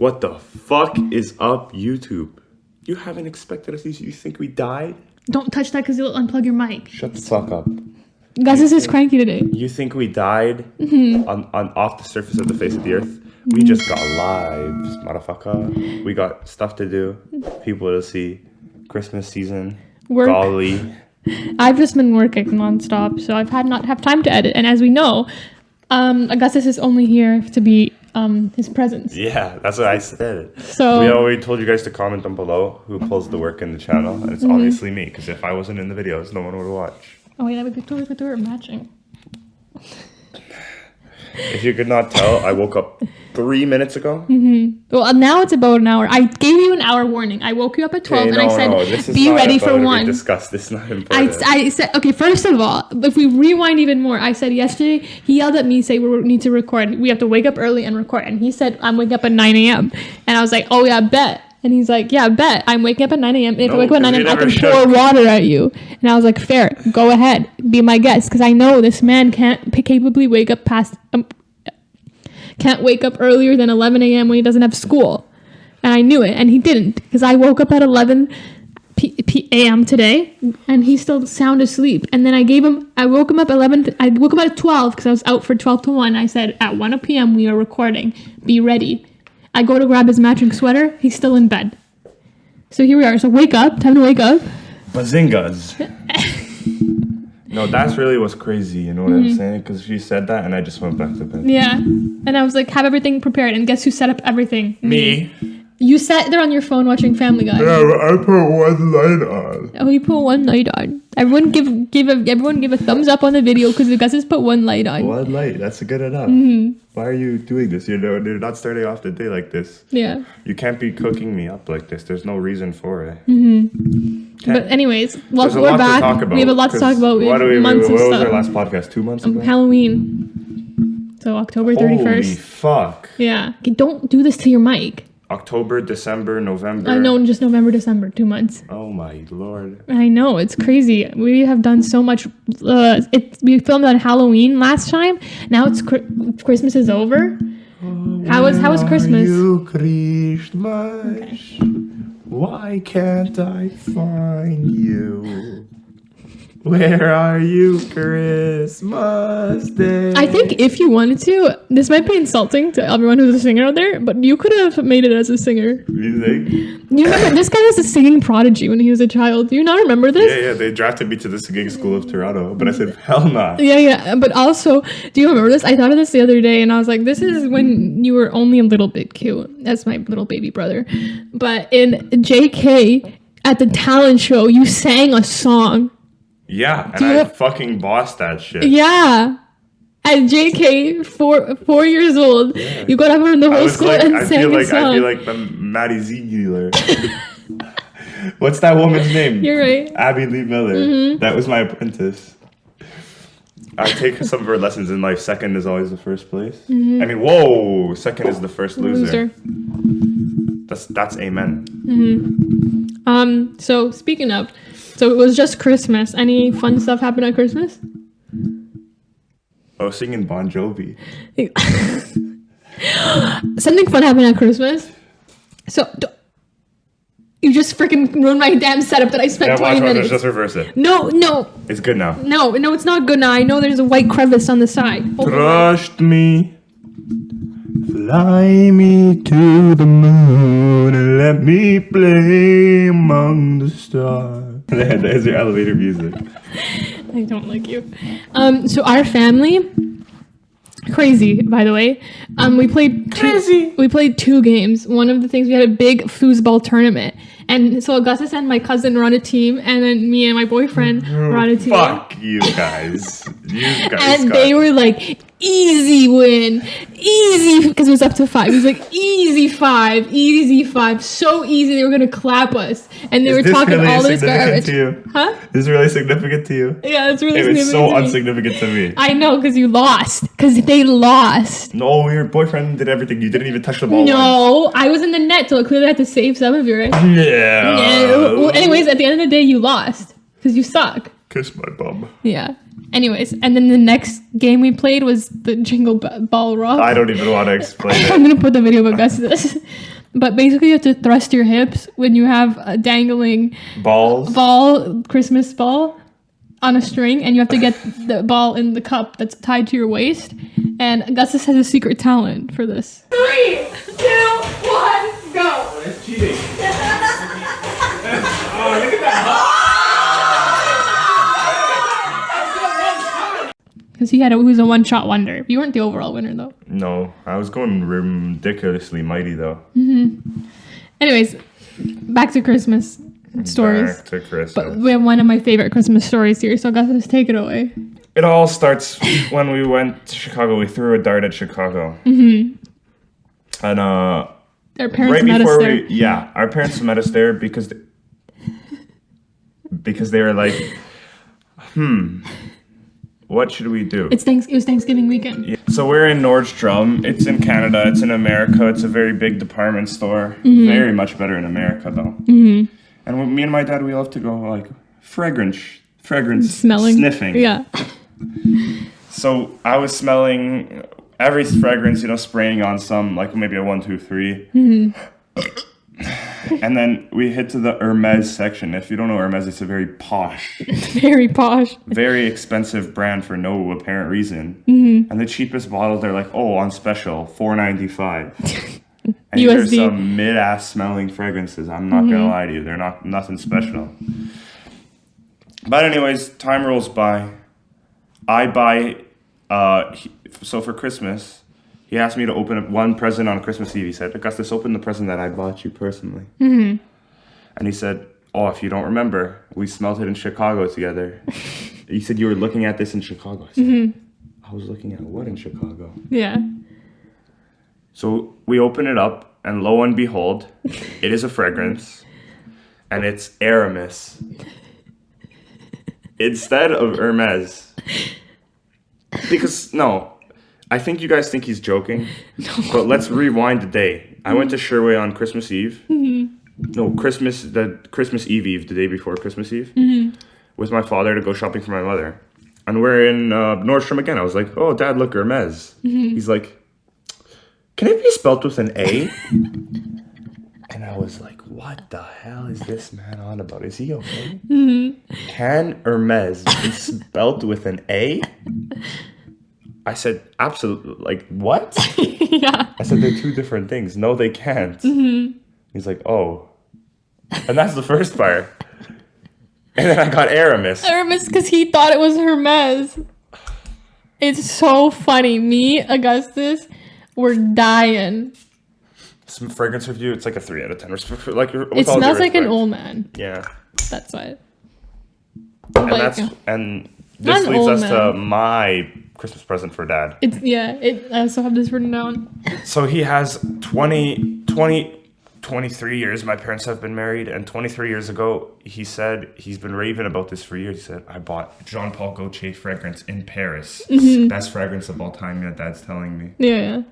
What the fuck is up, YouTube? You haven't expected us. You think we died? Don't touch that because you'll unplug your mic. Shut the fuck up. Augustus is cranky today. You think we died on off the surface of the face of the earth? We just got lives, motherfucker. We got stuff to do, people to see. Christmas season. Work. Golly. I've just been working nonstop, so I've not have time to edit. And as we know, Augustus is only here to be his presence. Yeah, that's what I said. So we already told you guys to comment down below who pulls the work in the channel, and it's obviously me, because if I wasn't in the videos, no one would watch. Oh wait, Victoria are matching. If you could not tell, I woke up 3 minutes ago. Well, now it's about an hour. I gave you an hour warning. I woke you up at 12 and I said, be ready for 1. Discuss this. Not important. I said, okay, first of all, if we rewind even more, I said yesterday, he yelled at me, say we need to record. We have to wake up early and record. And he said, I'm waking up at 9 a.m. And I was like, oh yeah, bet. And he's like, yeah, bet. I'm waking up at 9 a.m. If I wake up at 9 a.m., I can pour water at you. And I was like, fair. Go ahead. Be my guest. Because I know this man can't capably wake up can't wake up earlier than 11 a.m. when he doesn't have school. And I knew it. And he didn't. Because I woke up at 11 a.m. today. And he's still sound asleep. And then I woke him up at 12 because I was out for 12 to 1. I said, at 1 p.m. we are recording. Be ready. I go to grab his matching sweater. He's still in bed. So here we are. So wake up. Time to wake up. Bazingas. No, that's really what's crazy. You know what I'm saying? Because she said that and I just went back to bed. Yeah. And I was like, have everything prepared. And guess who set up everything? Me. You sat there on your phone watching Family Guy. Yeah, but I put one light on. Oh, you put one light on. Everyone give a thumbs up on the video because Augustus put one light on. One light. That's good enough. Why are you doing this? You're not starting off the day like this. Yeah. You can't be cooking me up like this. There's no reason for it. But anyways, we're back. We have a lot to talk about. We have months of stuff. What was our last podcast? 2 months ago? Halloween. So October 31st. Holy fuck. Yeah. Okay, don't do this to your mic. October, December, November. I know, just November, December, 2 months. Oh my lord. I know, it's crazy. We have done so much. We filmed on Halloween last time. Now it's Christmas is over. How was Christmas? You Christmas. Okay. Why can't I find you? Where are you, Christmas Day? I think if you wanted to, this might be insulting to everyone who's a singer out there, but you could have made it as a singer. You think? You remember, this guy was a singing prodigy when he was a child. Do you not remember this? Yeah, they drafted me to the singing school of Toronto, but I said, hell nah. Yeah, but also, do you remember this? I thought of this the other day, and I was like, this is when you were only a little bit cute. That's my little baby brother. But in JK, at the talent show, you sang a song. Yeah, and I fucking bossed that shit. Yeah. At JK, four years old, you got up in the whole school and sang a song. I feel like the Maddie Ziegler. What's that woman's name? You're right. Abby Lee Miller. That was my apprentice. I take some of her lessons in life. Second is always the first place. I mean, whoa! Second is the first loser. That's amen. So speaking of, so it was just Christmas. Any fun stuff happened at Christmas? Oh, singing Bon Jovi. Something fun happened at Christmas. So you just freaking ruined my damn setup that I spent 20 minutes. Just reverse it. No. It's good now. No, it's not good now. I know there's a white crevice on the side. Trust me. Fly me to the moon and let me play among the stars. There's your elevator music. I don't like you. So our family, crazy, by the way. We played 2 games. One of the things, we had a big foosball tournament. And so Augustus and my cousin were on a team, and then me and my boyfriend were on a team. Fuck you guys. And they were like, easy win. Easy, because it was up to 5. It was like, easy 5. So easy, they were going to clap us. And they were talking really all this garbage. Huh? This is really significant to you? Yeah, it's really significant. It's so unsignificant to me. I know, because you lost. Because they lost. No, your boyfriend did everything. You didn't even touch the ball. No, I was in the net, so I clearly had to save some of yours. No. Well, anyways, at the end of the day, you lost. Because you suck. Kiss my bum. Yeah. Anyways, and then the next game we played was the Jingle Ball Rock. I don't even want to explain it. I'm going to put the video of Augustus. But basically, you have to thrust your hips when you have a dangling Christmas ball on a string, and you have to get the ball in the cup that's tied to your waist. And Augustus has a secret talent for this. 3, 2, 1, go! Oh, that's cheating. Oh, look at that. Because he was a one-shot wonder. You weren't the overall winner, though. No, I was going ridiculously mighty, though. Anyways, back to Christmas stories. Back to Christmas. But we have one of my favorite Christmas stories here, so Augustus, take it away. It all starts when we went to Chicago. We threw a dart at Chicago. And our parents met us there. Our parents met us there because they were like, what should we do? It was Thanksgiving weekend. Yeah. So we're in Nordstrom. It's in Canada. It's in America. It's a very big department store. Very much better in America, though. And me and my dad, we love to go like fragrance smelling, sniffing. Yeah. So I was smelling every fragrance, spraying on some, like maybe a 1, 2, 3. And then we hit to the Hermes section. If you don't know Hermes, it's a very posh, very expensive brand for no apparent reason. And the cheapest bottles, they're like, on special, $4.95. And USD. There's some mid-ass smelling fragrances. I'm not gonna lie to you, they're nothing special. But anyways, time rolls by. I buy. So for Christmas, he asked me to open up one present on Christmas Eve. He said, Augustus, open the present that I bought you personally. And he said, if you don't remember, we smelled it in Chicago together. He said, you were looking at this in Chicago. I said, I was looking at what in Chicago? Yeah. So we open it up, and lo and behold, it is a fragrance, and it's Hermes. Instead of Hermes. Because, I think you guys think he's joking, but let's rewind the day. I went to Sherway on Christmas Eve. No, Christmas Eve, the day before Christmas Eve, with my father to go shopping for my mother. And we're in Nordstrom again. I was like, Dad, look, Hermes. He's like, can it be spelled with an A? And I was like, what the hell is this man on about? Is he okay? Can Hermes be spelled with an A? I said, absolutely. Like, what? Yeah. I said, they're two different things. No, they can't. He's like, oh. And that's the first part. And then I got Aramis. Aramis, because he thought it was Hermes. It's so funny. Me, Augustus, we're dying. Some fragrance review, it's like a 3 out of 10. Like, it smells like an old man. Yeah. That's why. And this leads us to my Christmas present for Dad. I also have this written down. So he has 23 years my parents have been married, and 23 years ago he said, he's been raving about this for years. He said, I bought Jean Paul Gaultier fragrance in Paris. Best fragrance of all time, Dad's telling me. Yeah.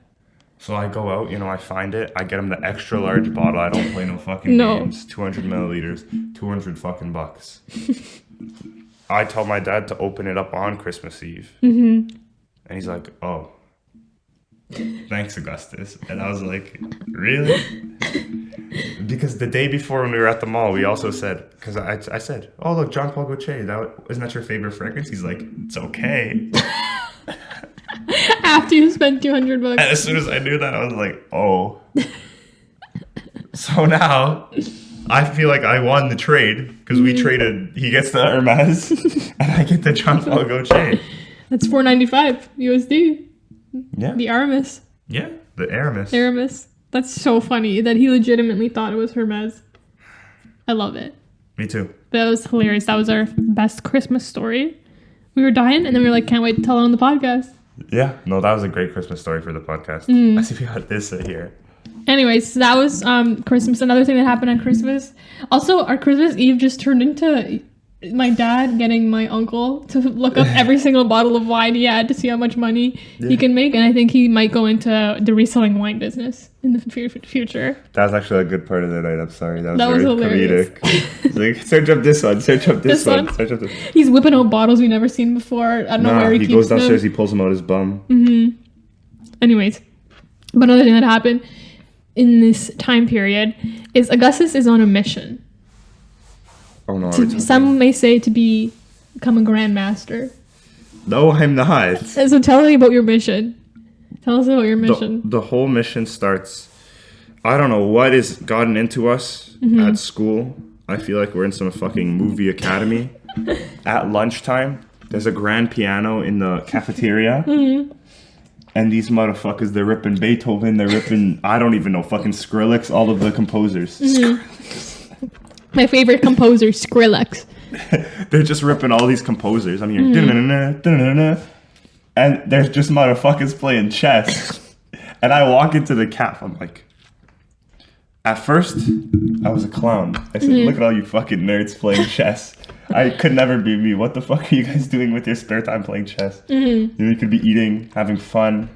So I go out, I find it. I get him the extra large bottle. I don't play no fucking games. 200 milliliters, 200 fucking bucks. I tell my dad to open it up on Christmas Eve. And he's like, thanks, Augustus. And I was like, really? Because the day before when we were at the mall, we also said, because I said, look, Jean Paul Gaultier, isn't that your favorite fragrance? He's like, it's okay. After you spent $200. And as soon as I knew that, I was like, So now I feel like I won the trade because we traded. He gets the Hermes and I get the Jean Paul Gaultier. That's $4.95 USD. Yeah. The Aramis. Yeah, the Aramis. Aramis. That's so funny that he legitimately thought it was Hermes. I love it. Me too. That was hilarious. That was our best Christmas story. We were dying, and then we were like, can't wait to tell it on the podcast. Yeah. No, that was a great Christmas story for the podcast. I see we got this here. Anyways, so that was Christmas. Another thing that happened on Christmas. Also, our Christmas Eve just turned into my dad getting my uncle to look up every single bottle of wine he had to see how much money he can make. And I think he might go into the reselling wine business in the future. That was actually a good part of the night. I'm sorry. That was very hilarious. Comedic. Like, search up this one. Search up this one. Search up this. He's whipping out bottles we've never seen before. I don't know where he keeps them. He goes downstairs. He pulls them out his bum. Anyways. But another thing that happened, in this time period is Augustus is on a mission. Oh no! Some may say to become a Grandmaster. No, I'm not. And so tell me about your mission. Tell us about your mission. The whole mission starts. I don't know what has gotten into us at school. I feel like we're in some fucking movie academy. At lunchtime, there's a grand piano in the cafeteria. And these motherfuckers, they're ripping Beethoven, they're ripping, I don't even know, fucking Skrillex, all of the composers. My favorite composer, Skrillex. They're just ripping all these composers. I'm hearing and there's just motherfuckers playing chess. And I walk into the caf, I'm like, at first, I was a clown. I said, look at all you fucking nerds playing chess. I could never be me. What the fuck are you guys doing with your spare time playing chess? You know, you could be eating, having fun.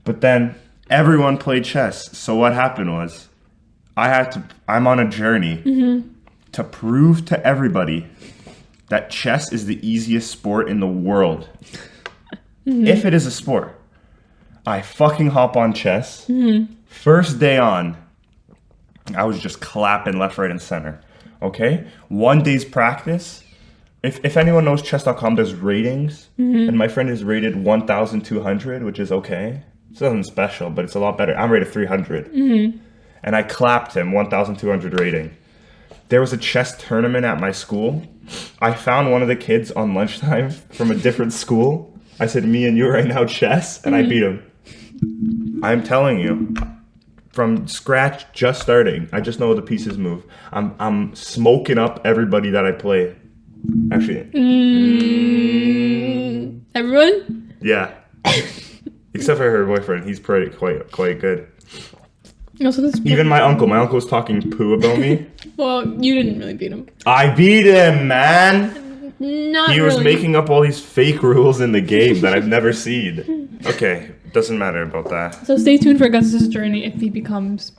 But then everyone played chess. So what happened was I'm on a journey to prove to everybody that chess is the easiest sport in the world. If it is a sport. I fucking hop on chess. First day on, I was just clapping left, right, and center. Okay? One day's practice. If anyone knows chess.com, there's ratings. And my friend is rated 1,200, which is okay. It's nothing special, but it's a lot better. I'm rated 300. And I clapped him, 1,200 rating. There was a chess tournament at my school. I found one of the kids on lunchtime from a different school. I said, me and you right now, chess. And I beat him. I'm telling you. From scratch, just starting. I just know the pieces move. I'm smoking up everybody that I play. Actually. Everyone? Yeah. Except for her boyfriend. He's pretty quite good. Also, even my uncle. My uncle was talking poo about me. Well, you didn't really beat him. I beat him, man. He was making up all these fake rules in the game that I've never seen. Okay. Doesn't matter about that. So stay tuned for Augustus' journey if he becomes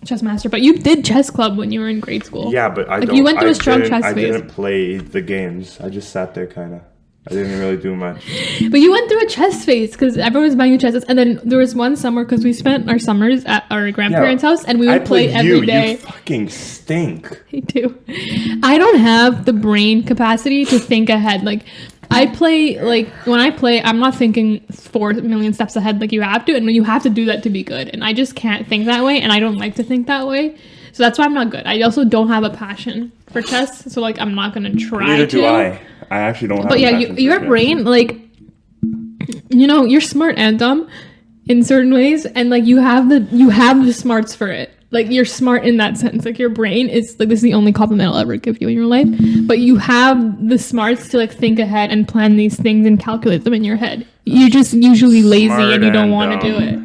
chess master. But you did chess club when you were in grade school. Yeah, but you went through a strong chess phase. I didn't play the games. I just sat there kind of. I didn't really do much. But you went through a chess phase because everyone was buying you chesses. And then there was one summer because we spent our summers at our grandparents' house and we would play every day. You fucking stink. I do. I don't have the brain capacity to think ahead. Like, I play, like, when I play, I'm not thinking 4 million steps ahead like you have to. And you have to do that to be good. And I just can't think that way. And I don't like to think that way. So that's why I'm not good. I also don't have a passion for chess. So, like, I'm not going to try to. Neither do I. I actually don't have But yeah, your brain, like, you know, you're smart and dumb in certain ways. And, like, you have the smarts for it. Like, you're smart in that sense. Like, your brain is, like, this is the only compliment I'll ever give you in your life. But you have the smarts to, like, think ahead and plan these things and calculate them in your head. You're just usually lazy and you don't want to do it.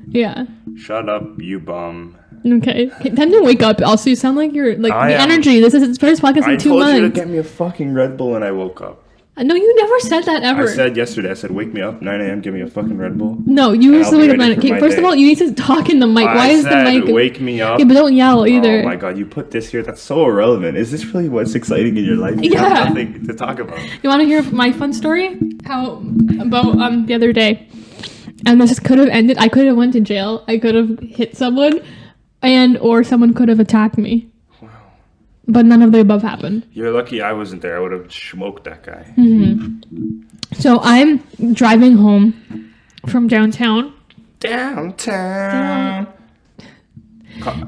Yeah. Shut up, you bum. Okay. Time to wake up. Also, you sound like you're, like, energy. This is its first podcast in 2 months. I told you to get me a fucking Red Bull and I woke up. No, you never said that ever. I said yesterday, wake me up, 9 a.m., give me a fucking Red Bull. No, you were still waiting. Okay, first of all, you need to talk in the mic. Why is the mic? Wake me up. Yeah, but don't yell either. Oh my god, you put this here. That's so irrelevant. Is this really what's exciting in your life? You have nothing to talk about. You want to hear my fun story? About the other day. And this could have ended. I could have went to jail. I could have hit someone, or someone could have attacked me. But none of the above happened. You're lucky I wasn't there. I would have smoked that guy. So I'm driving home from downtown. Downtown.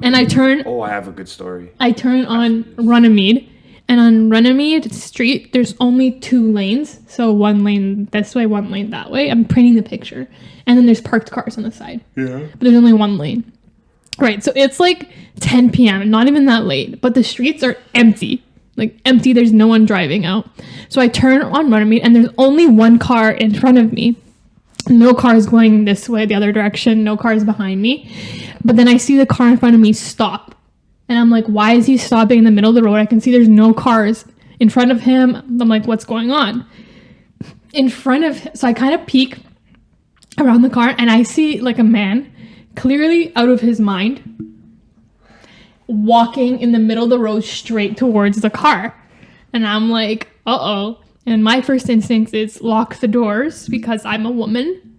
And I turn... Oh, I have a good story. I turn on Runnymede. And on Runnymede Street, there's only 2 lanes. So 1 lane this way, 1 lane that way. I'm painting the picture. And then there's parked cars on the side. Yeah. But there's only 1 lane. Right, so it's like 10 p.m., not even that late, but the streets are empty. Like, empty, there's no one driving out. So I turn on Runnymede, and there's only 1 car in front of me. No cars going this way, the other direction, no cars behind me. But then I see the car in front of me stop. And I'm like, why is he stopping in the middle of the road? I can see there's no cars in front of him. I'm like, what's going on? So I kind of peek around the car, and I see, like, a man clearly out of his mind, walking in the middle of the road straight towards the car. And I'm like, uh-oh. And my first instinct is lock the doors because I'm a woman.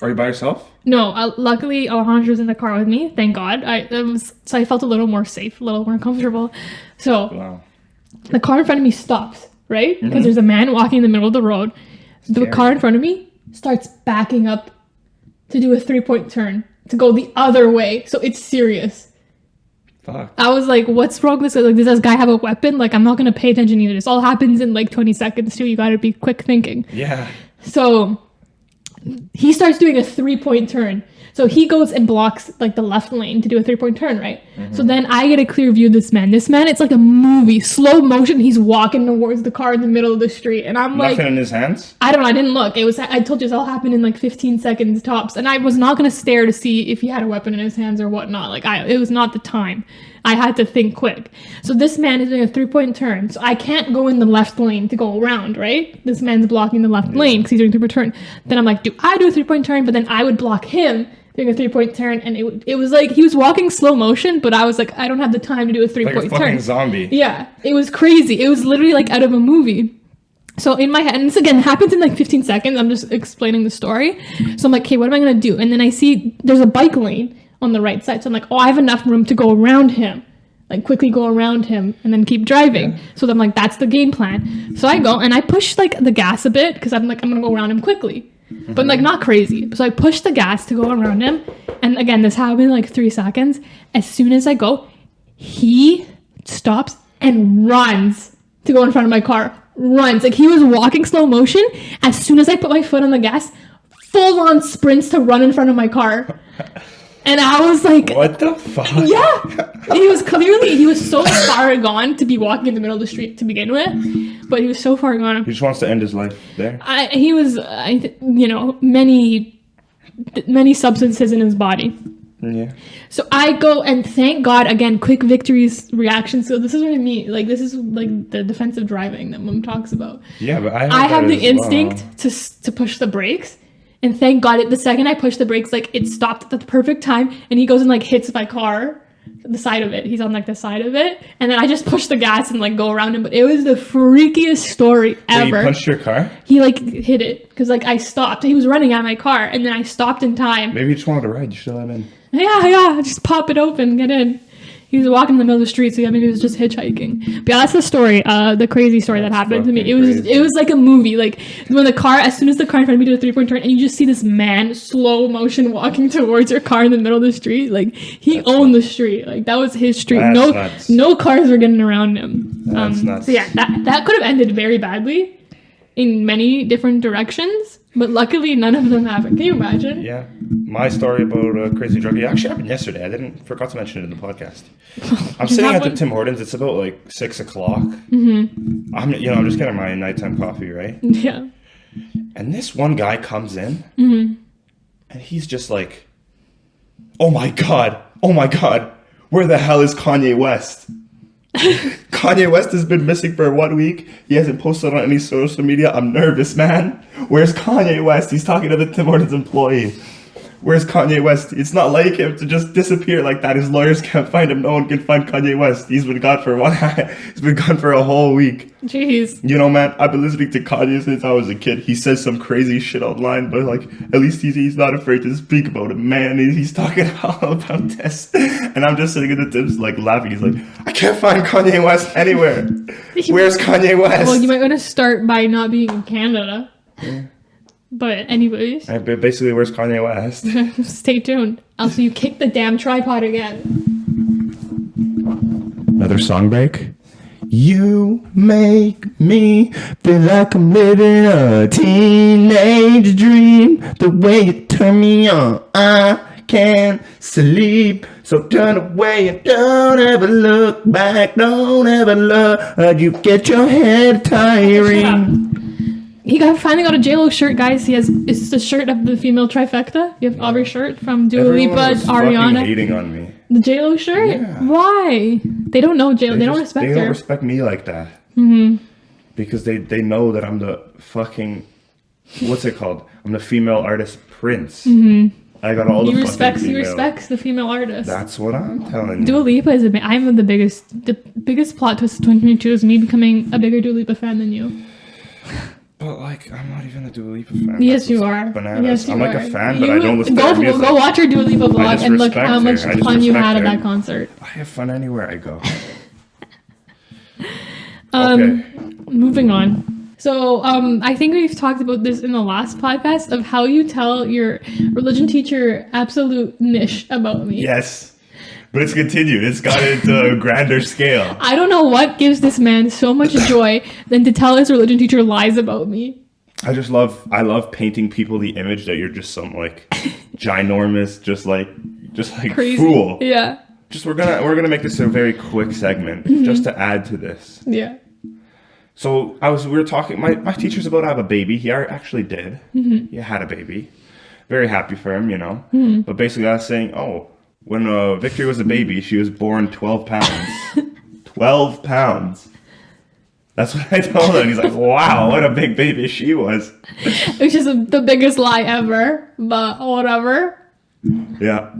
Are you by yourself? No, luckily Alejandro's in the car with me. Thank God. So I felt a little more safe, a little more comfortable. So Wow. the car in front of me stops, right? Because there's a man walking in the middle of the road. The car in front of me starts backing up to do a 3-point turn to go the other way. So it's serious. Fuck. I was like, what's wrong with this? Like, does this guy have a weapon? Like, I'm not going to pay attention either. This all happens in like 20 seconds too. You got to be quick thinking. Yeah. So he starts doing a 3-point turn. So he goes and blocks like the left lane to do a 3-point turn, right? So then I get a clear view of this man. This man, it's like a movie, slow motion. He's walking towards the car in the middle of the street. And I'm like... Nothing in his hands? I don't know. I didn't look. I told you this all happened in like 15 seconds tops. And I was not going to stare to see if he had a weapon in his hands or whatnot. Like, it was not the time. I had to think quick. So this man is doing a 3-point turn. So I can't go in the left lane to go around, right? This man's blocking the left lane because he's doing a 3-point turn. Then I'm like, do I do a 3-point turn? But then I would block him doing a 3-point turn. And it was like, he was walking slow motion, but I was like, I don't have the time to do a 3-point like a turn. fucking zombie. Yeah, it was crazy. It was literally like out of a movie. So in my head, and this again happens in like 15 seconds. I'm just explaining the story. So I'm like, okay, what am I going to do? And then I see there's a bike lane on the right side. So I'm like, oh, I have enough room to go around him. Like quickly go around him and then keep driving. Yeah. So I'm like, that's the game plan. So I go and I push like the gas a bit because I'm like, I'm going to go around him quickly. But like not crazy. So I push the gas to go around him. And again, this happened in like 3 seconds. As soon as I go, he stops and runs to go in front of my car. Runs. Like he was walking slow motion. As soon as I put my foot on the gas, full on sprints to run in front of my car. And I was like, what the fuck? Yeah. He was so far gone to be walking in the middle of the street to begin with. But he was so far gone. He just wants to end his life there. He was, many substances in his body. Yeah. So I go and thank God, again, quick victories reaction. So this is what I mean. Like, this is like the defensive driving that Mom talks about. Yeah, but I have the instinct to push the brakes. And thank God, the second I pushed the brakes, like it stopped at the perfect time. And he goes and like hits my car, the side of it. He's on like the side of it. And then I just push the gas and like go around him. But it was the freakiest story ever. Wait, you punched your car? He like hit it because like I stopped. He was running at my car and then I stopped in time. Maybe you just wanted to ride. You should let him in. Yeah. Just pop it open, get in. He was walking in the middle of the street, so yeah, maybe he was just hitchhiking. But yeah, that's the story, the crazy story that happened to me. It was like a movie. Like when as soon as the car in front of me did a 3-point turn, and you just see this man slow motion walking towards your car in the middle of the street. Like he owned the street. Like that was his street. No cars were getting around him. That's nuts. So yeah, that could have ended very badly in many different directions. But luckily, none of them happened. Can you imagine? Yeah. My story about a crazy druggie actually happened yesterday. Forgot to mention it in the podcast. I'm sitting at the Tim Hortons. It's about like 6 o'clock. Mm-hmm. I'm just getting my nighttime coffee, right? Yeah. And this one guy comes in, and he's just like, oh my God, where the hell is Kanye West? Kanye West has been missing for 1 week. He hasn't posted on any social media. I'm nervous, man. Where's Kanye West? He's talking to the Tim Hortons employee. Where's Kanye West? It's not like him to just disappear like that. His lawyers can't find him. No one can find Kanye West. He's been gone for He's been gone for a whole week. Jeez. You know, man, I've been listening to Kanye since I was a kid. He says some crazy shit online, but like, at least he's not afraid to speak about it, man. He's talking all about this. And I'm just sitting at the tips, like, laughing. He's like, I can't find Kanye West anywhere. Where's Kanye West? Well, you might want to start by not being in Canada. Yeah. But anyways. Basically, where's Kanye West? Stay tuned. Also, you kicked the damn tripod again. Another song break? You make me feel like I'm living a teenage dream. The way you turn me on, I can't sleep. So turn away and don't ever look back. Don't ever look. You get your head tiring. He finally got a JLo shirt, guys. It's the shirt of the female trifecta. You have Aubrey's shirt from Dua Lipa, Ariana. Hating on me. The JLo shirt? Yeah. Why? They don't know JLo. They don't respect her. They don't respect me like that. Mm-hmm. Because they know that I'm the fucking, what's it called? I'm the female artist prince. Mm-hmm. I got all the fucking female. He respects the female artist. That's what I'm telling you. Dua Lipa is I'm the biggest plot twist of 2022 is me becoming a bigger Dua Lipa fan than you. But like, I'm not even a Dua Lipa fan. Yes, you are. Bananas. Yes, you I'm like are. a fan, but I don't listen to her music. Go watch her Dua Lipa vlog and look how much fun you had at that concert. I have fun anywhere I go. Okay. Moving on. So, I think we've talked about this in the last podcast of how you tell your religion teacher absolute niche about me. Yes. But it's continued. It's got into a grander scale. I don't know what gives this man so much joy than to tell his religion teacher lies about me. I love painting people the image that you're just some like ginormous, just like crazy fool. Yeah. Just we're gonna make this a very quick segment just to add to this. Yeah. So we were talking. My teacher's about to have a baby. He actually did. He had a baby. Very happy for him, you know. But basically, I was saying, when Victory was a baby, she was born 12 pounds. 12 pounds. That's what I told him. And he's like, wow, what a big baby she was. Which is the biggest lie ever, but whatever. Yeah.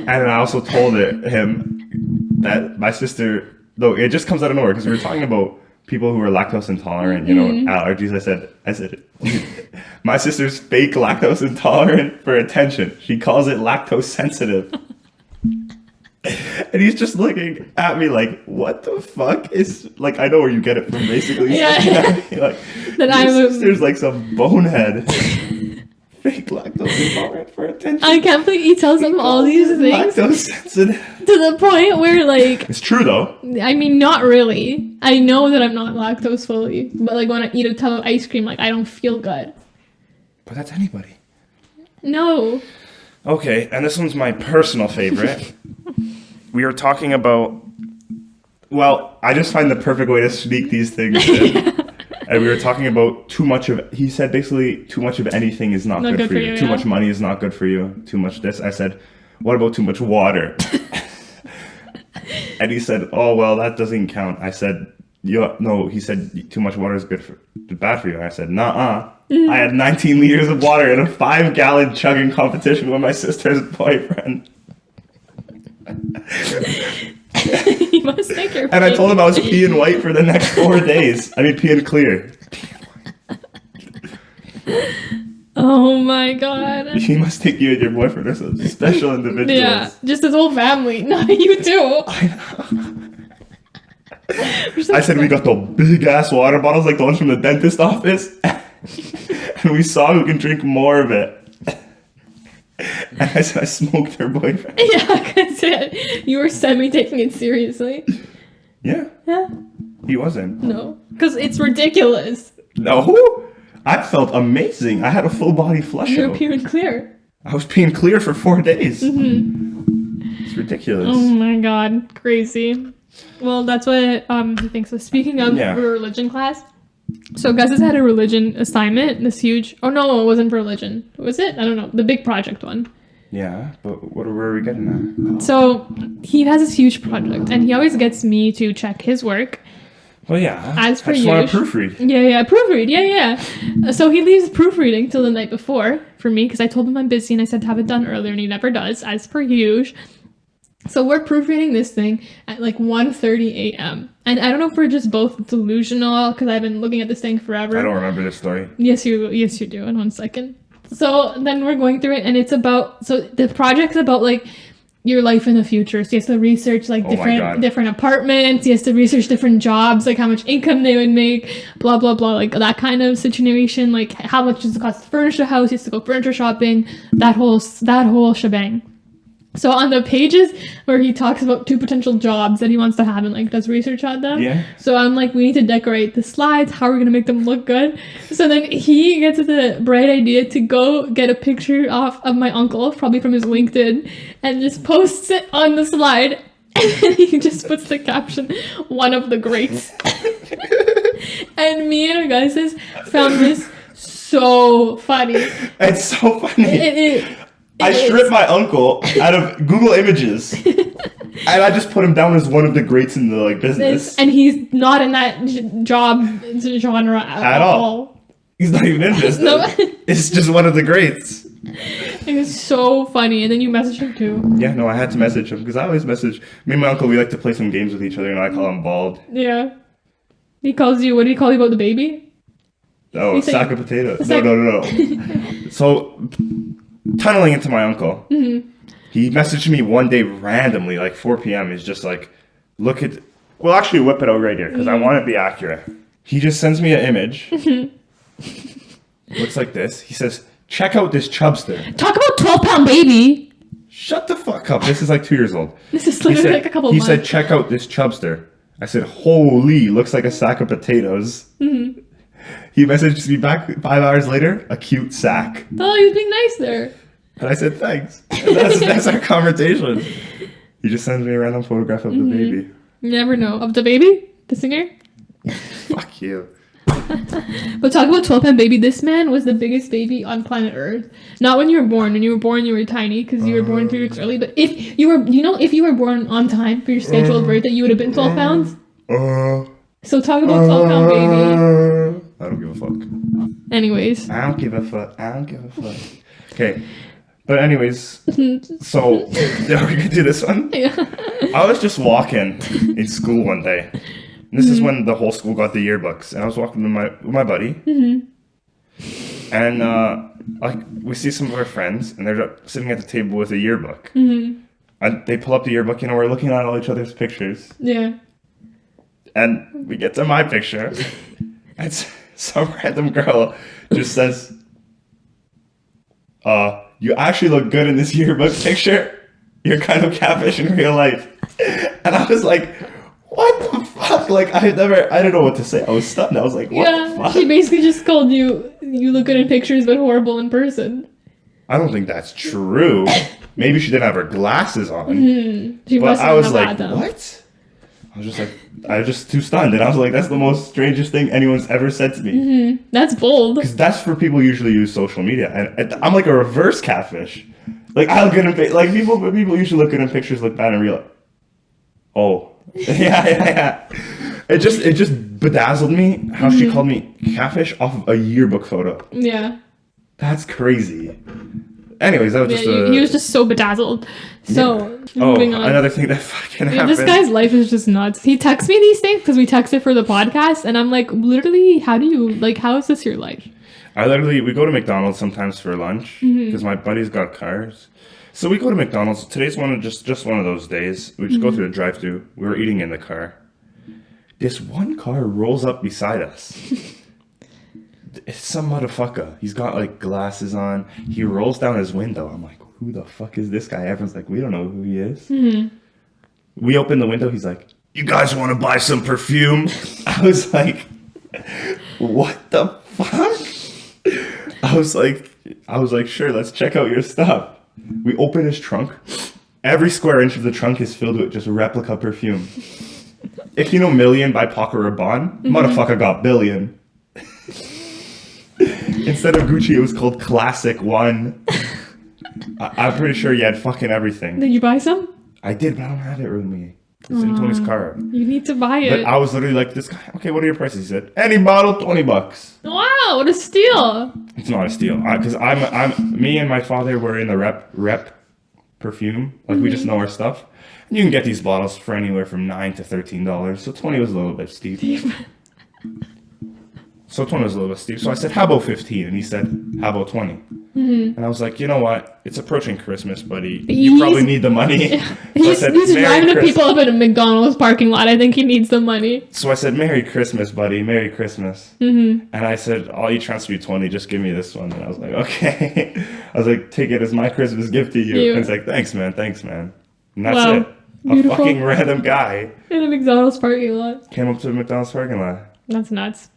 And I also told him that my sister, though it just comes out of nowhere, because we were talking about people who are lactose intolerant, you know, allergies. I said, my sister's fake lactose intolerant for attention. She calls it lactose sensitive. And he's just looking at me like, what the fuck is, like, I know where you get it from, basically. Yeah. Like, your sister's like some bonehead. Fake lactose intolerant for attention. I can't believe he tells them all these things. Lactose sensitive. To the point where, like... It's true, though. I mean, not really. I know that I'm not lactose fully. But, like, when I eat a tub of ice cream, like, I don't feel good. But that's anybody. No. Okay, and this one's my personal favorite. We were talking about... Well, I just find the perfect way to sneak these things in. And we were talking about too much of... He said basically too much of anything is not good for you. Too much money is not good for you. Too much this. I said, what about too much water? And he said, oh, well, that doesn't count. I said, no. He said, too much water is bad for you. And I said, nuh-uh. I had 19 liters of water in a 5-gallon chugging competition with my sister's boyfriend. You must think you're And I told him I was peeing white for the next 4 days. I mean, peeing clear. Oh my god. He must think you and your boyfriend are some special individuals. Yeah, just his whole family. Not you too. I know. I said we got the big ass water bottles like the ones from the dentist office. And we saw who can drink more of it. And I said I smoked her boyfriend. Yeah, because you were taking it seriously. Yeah. Yeah. He wasn't. No. Because it's ridiculous. No. I felt amazing. I had a full body flush. You were peeing clear. I was peeing clear for 4 days. It's ridiculous. Oh my god. Crazy. Well, that's what he thinks. So speaking of religion class, so Gus has had a religion assignment, this huge... Oh, no, it wasn't for religion. Was it? I don't know. The big project one. Yeah, but where are we getting at? So he has this huge project, and he always gets me to check his work. Well, yeah. As per I just want to proofread. Yeah, proofread. Yeah. So he leaves proofreading till the night before for me, because I told him I'm busy, and I said to have it done earlier, and he never does, as per usual. So we're proofreading this thing at like 1:30 a.m. And I don't know if we're just both delusional, because I've been looking at this thing forever. I don't remember this story. Yes, you do. In 1 second. So then we're going through it, and it's about... So the project's about like your life in the future. So he has to research like different apartments. He has to research different jobs, like how much income they would make, blah, blah, blah. Like that kind of situation. Like how much does it cost to furnish a house? He has to go furniture shopping. That whole shebang. So on the pages where he talks about 2 potential jobs that he wants to have and like does research on them. Yeah. So I'm like, we need to decorate the slides. How are we going to make them look good? So then he gets the bright idea to go get a picture of my uncle, probably from his LinkedIn, and just posts it on the slide. And he just puts the caption, "One of the greats." And me and Augustus found this so funny. It's so funny. I stripped my uncle out of Google Images, and I just put him down as one of the greats in the like business. And he's not in that job genre at all. He's not even in business. No. It's just one of the greats. It was so funny, and then you messaged him too. Yeah, no, I had to message him because I always message me and my uncle. We like to play some games with each other, and I call him bald. Yeah. He calls you. What did he call you about the baby? Oh, a sack of potatoes. No. So, tunneling into my uncle, he messaged me one day randomly, like 4 p.m. He's just like, look at... Well, actually, whip it out right here, because I want to be accurate. He just sends me an image. Looks like this. He says, check out this chubster. Talk about 12-pound baby. Shut the fuck up. This is like 2 years old. This is literally like a couple months. He said, check out this chubster. I said, holy, looks like a sack of potatoes. He messaged me back 5 hours later, a cute sack. Oh, he was being nice there. And I said, thanks. And that's our conversation. He just sends me a random photograph of the baby. You never know. Of the baby? The singer? Fuck you. But talk about 12-pound baby. This man was the biggest baby on planet Earth. Not when you were born. When you were born, you were tiny because you were born 3 weeks early. But if you were, if you were born on time for your scheduled birthday, you would have been 12 pounds. So talk about 12-pound baby. I don't give a fuck. Anyways. I don't give a fuck. Okay. But anyways, so, are we going to do this one? Yeah. I was just walking in school one day. And this is when the whole school got the yearbooks. And I was walking with my buddy. And, we see some of our friends, and they're sitting at the table with a yearbook. And they pull up the yearbook, we're looking at all each other's pictures. Yeah. And we get to my picture, and some random girl just says, you actually look good in this yearbook picture. You're kind of catfish in real life. And I was like, what the fuck? Like, I don't know what to say. I was stunned. I was like, what the fuck? She basically just called you look good in pictures, but horrible in person. I don't think that's true. Maybe she didn't have her glasses on. But I was like, what? I was just too stunned. And I was like, that's the most strangest thing anyone's ever said to me. That's bold. Because that's for people who usually use social media. And I'm like a reverse catfish. Like, I look good in like people usually look good in pictures, look bad in real life. Oh. Yeah. It just bedazzled me how she called me catfish off of a yearbook photo. Yeah. That's crazy. Anyways, that was just he was just so bedazzled. So, moving on. Another thing that fucking happened. This guy's life is just nuts. He texts me these things because we texted for the podcast, and I'm like, literally, how is this your life? We go to McDonald's sometimes for lunch because my buddy's got cars. So we go to McDonald's. Today's just one of those days. We just go through the drive-thru. We were eating in the car. This one car rolls up beside us. It's some motherfucker. He's got like glasses on. He rolls down his window. I'm like, who the fuck is this guy? Everyone's like, we don't know who he is. We open the window. He's like, you guys want to buy some perfume? I was like, what the fuck? I was like, sure, let's check out your stuff. We open his trunk. Every square inch of the trunk is filled with just replica perfume. If you know Million by Paco Rabanne, motherfucker got billion. Instead of Gucci, it was called Classic One. I'm pretty sure you had fucking everything. Did you buy some? I did, but I don't have it with me. It's in Tony's car. You need to buy it. But I was literally like, this guy, okay, what are your prices? He said, any bottle, $20. Wow, what a steal. It's not a steal. Because me and my father were in the rep perfume. Like, we just know our stuff. And you can get these bottles for anywhere from $9 to $13. So 20 was a little bit steep. So 20 was a little bit steep. So I said, how about 15? And he said, how about 20? And I was like, you know what? It's approaching Christmas, buddy. You probably need the money. So he's driving people up in a McDonald's parking lot. I think he needs the money. So I said, Merry Christmas, buddy. Merry Christmas. And I said, I'll each transfer you 20. Just give me this one. And I was like, okay. I was like, take it as my Christmas gift to you. And he's like, thanks, man. And that's it. Beautiful. A fucking random guy. In a McDonald's parking lot. Came up to the McDonald's parking lot. That's nuts.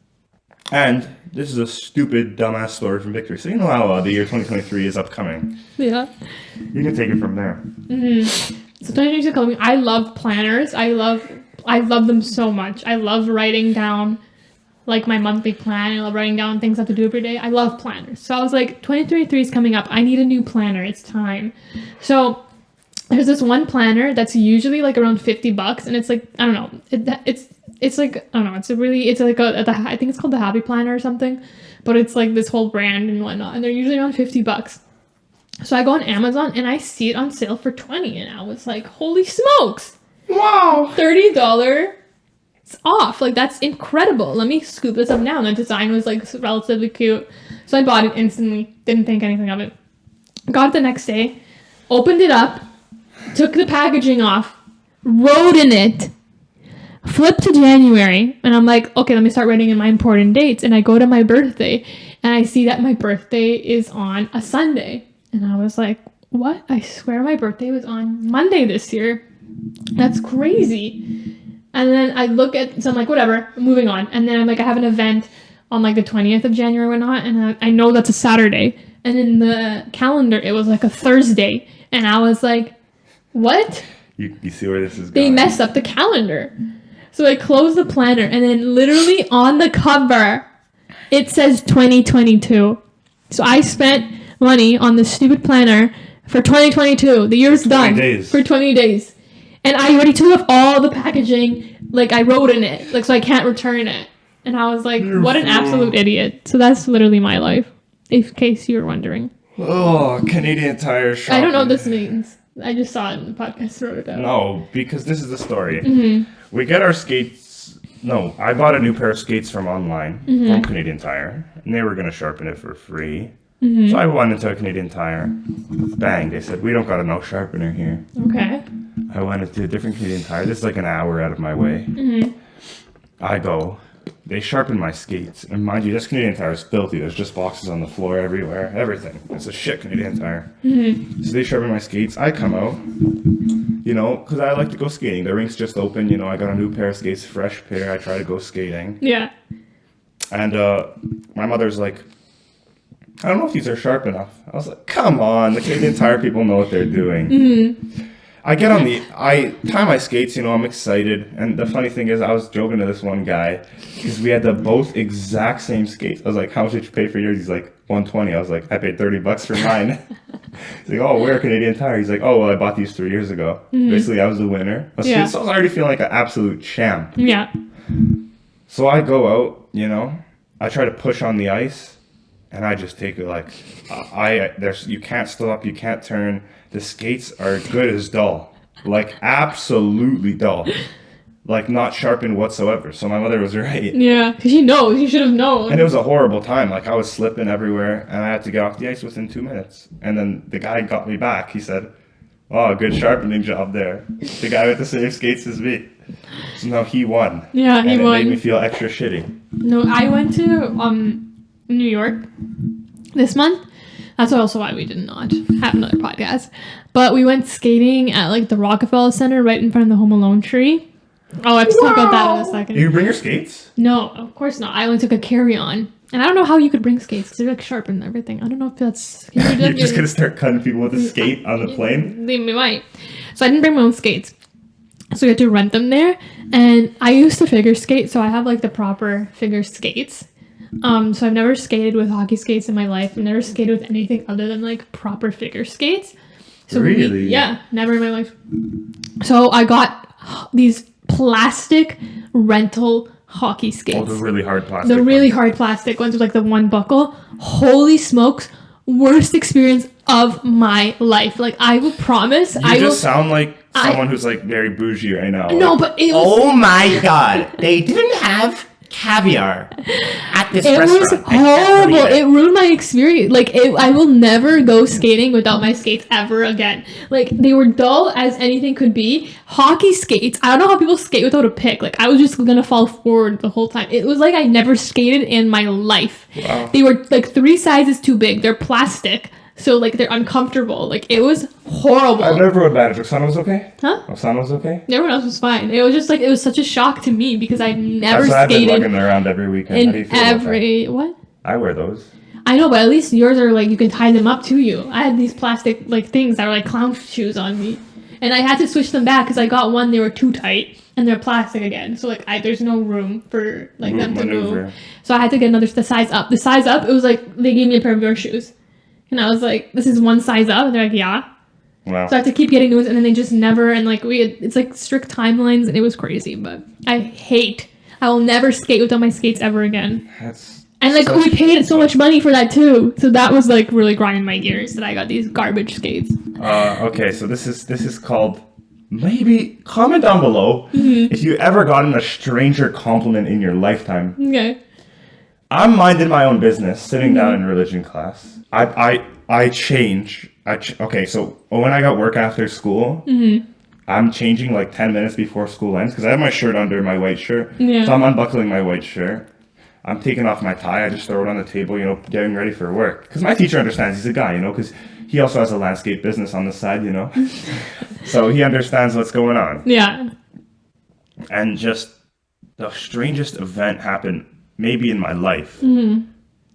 And this is a stupid, dumbass story from Victory. So you know how the year 2023 is upcoming. Yeah. You can take it from there. So 2023 is coming. I love planners. I love them so much. I love writing down like my monthly plan. I love writing down things I have to do every day. I love planners. So I was like, 2023 is coming up. I need a new planner. It's time. So there's this one planner that's usually like around $50, and it's like, I don't know. It's like, I don't know, I think it's called the Happy Planner or something, but it's like this whole brand and whatnot, and they're usually around $50. So I go on Amazon and I see it on sale for $20, and I was like, holy smokes! Wow! $30 It's off. Like, that's incredible. Let me scoop this up now. And the design was, like, relatively cute. So I bought it instantly. Didn't think anything of it. Got it the next day. Opened it up. Took the packaging off. Wrote in it. Flipped to January. And I'm like, okay, let me start writing in my important dates. And I go to my birthday. And I see that my birthday is on a Sunday. And I was like, what? I swear my birthday was on Monday this year. That's crazy. And then I look at, so I'm like, whatever, moving on. And then I'm like, I have an event on like the 20th of January or whatnot, and I know that's a Saturday. And in the calendar, it was like a Thursday. And I was like, what? You see where this is going? They messed up the calendar. So I closed the planner, and then literally on the cover, it says 2022. So I spent money on this stupid planner for 2022. The year's done. For 20 days. And I already took off all the packaging, like I wrote in it, like so I can't return it. And I was like, what an absolute idiot. So that's literally my life, in case you were wondering. Oh, Canadian Tire shopping. I don't know what this means. I just saw it in the podcast, wrote it down. No, because this is the story. We get our skates. No, I bought a new pair of skates from online, from Canadian Tire, and they were going to sharpen it for free. So I went into a Canadian Tire. Bang, they said, we don't got a no sharpener here. Okay. I went into a different Canadian Tire. This is like an hour out of my way. I go. They sharpen my skates. And mind you, this Canadian Tire is filthy. There's just boxes on the floor everywhere. Everything. It's a shit Canadian Tire. So they sharpen my skates. I come out, you know, because I like to go skating. The rink's just open. You know, I got a new pair of skates, fresh pair. I try to go skating. Yeah. And my mother's like, I don't know if these are sharp enough. I was like, come on. The Canadian Tire people know what they're doing. I get on I tie my skates, you know, I'm excited. And the funny thing is, I was joking to this one guy because we had the both exact same skates. I was like, how much did you pay for yours? He's like, $120. I was like, I paid $30 for mine. He's like, oh, we're a Canadian Tire. He's like, oh, well, I bought these 3 years ago. Basically, I was the winner. So I was already feeling like an absolute champ. Yeah. So I go out, you know, I try to push on the ice, and I just take it like, you can't stop, you can't turn. The skates are good as dull. Like, absolutely dull. Like, not sharpened whatsoever. So my mother was right. Yeah, because she knows. You should have known. And it was a horrible time. Like, I was slipping everywhere, and I had to get off the ice within 2 minutes. And then the guy got me back. He said, oh, good sharpening job there. The guy with the same skates as me. So now he won. Yeah, he won. And it made me feel extra shitty. No, I went to New York this month. That's also why we did not have another podcast. But we went skating at like the Rockefeller Center right in front of the Home Alone tree. Oh, I have to talk about that in a second. Did you bring your skates? No, of course not. I only took a carry-on. And I don't know how you could bring skates because they're like sharp and everything. I don't know if that's... You're just going to start cutting people with a skate on the plane? They might. So I didn't bring my own skates. So we had to rent them there. And I used to figure skate, so I have like the proper figure skates. So I've never skated with hockey skates in my life. I've never skated with anything other than like proper figure skates. So really? Yeah, never in my life. So I got these plastic rental hockey skates. Oh, the really hard plastic. The really hard plastic ones with like the one buckle. Holy smokes. Worst experience of my life. Like, I will promise. You just sound like someone who's like very bougie right now. No, but it was... Oh my god. They didn't have caviar at this restaurant. It was horrible. It ruined my experience. Like, I will never go skating without my skates ever again. Like, they were dull as anything could be. Hockey skates, I don't know how people skate without a pick. Like, I was just gonna fall forward the whole time. It was like I never skated in my life. Wow. They were like 3 sizes too big. They're plastic. So, like, they're uncomfortable. Like, it was horrible. I never rode bad. Oksana was okay? Huh? Oksana was okay? Everyone else was fine. It was just, like, it was such a shock to me because I've never I've been skated. lugging around every weekend. How do you feel about that? What? I wear those. I know, but at least yours are, like, you can tie them up to you. I had these plastic, like, things that were, like, clown shoes on me. And I had to switch them back because I got one, they were too tight. And they're plastic again. So, like, there's no room for, like, them to move. So I had to get the size up. The size up, it was, like, they gave me a pair of your shoes. And I was like, this is one size up. And they're like, yeah. Wow. So I had to keep getting new ones. And then they just never, and like it's like strict timelines. And it was crazy. But I will never skate without my skates ever again. And like, we paid so much money for that too. So that was like really grinding my gears that I got these garbage skates. Okay, so this is called maybe comment down below if you ever gotten a stranger compliment in your lifetime. Okay. I'm minding my own business, sitting down in religion class. I change. Okay, so when I got work after school, I'm changing like 10 minutes before school ends because I have my shirt under my white shirt. Yeah. So I'm unbuckling my white shirt. I'm taking off my tie. I just throw it on the table, you know, getting ready for work. Because my teacher understands. He's a guy, you know, because he also has a landscape business on the side, you know. So he understands what's going on. Yeah. And just the strangest event happened maybe in my life.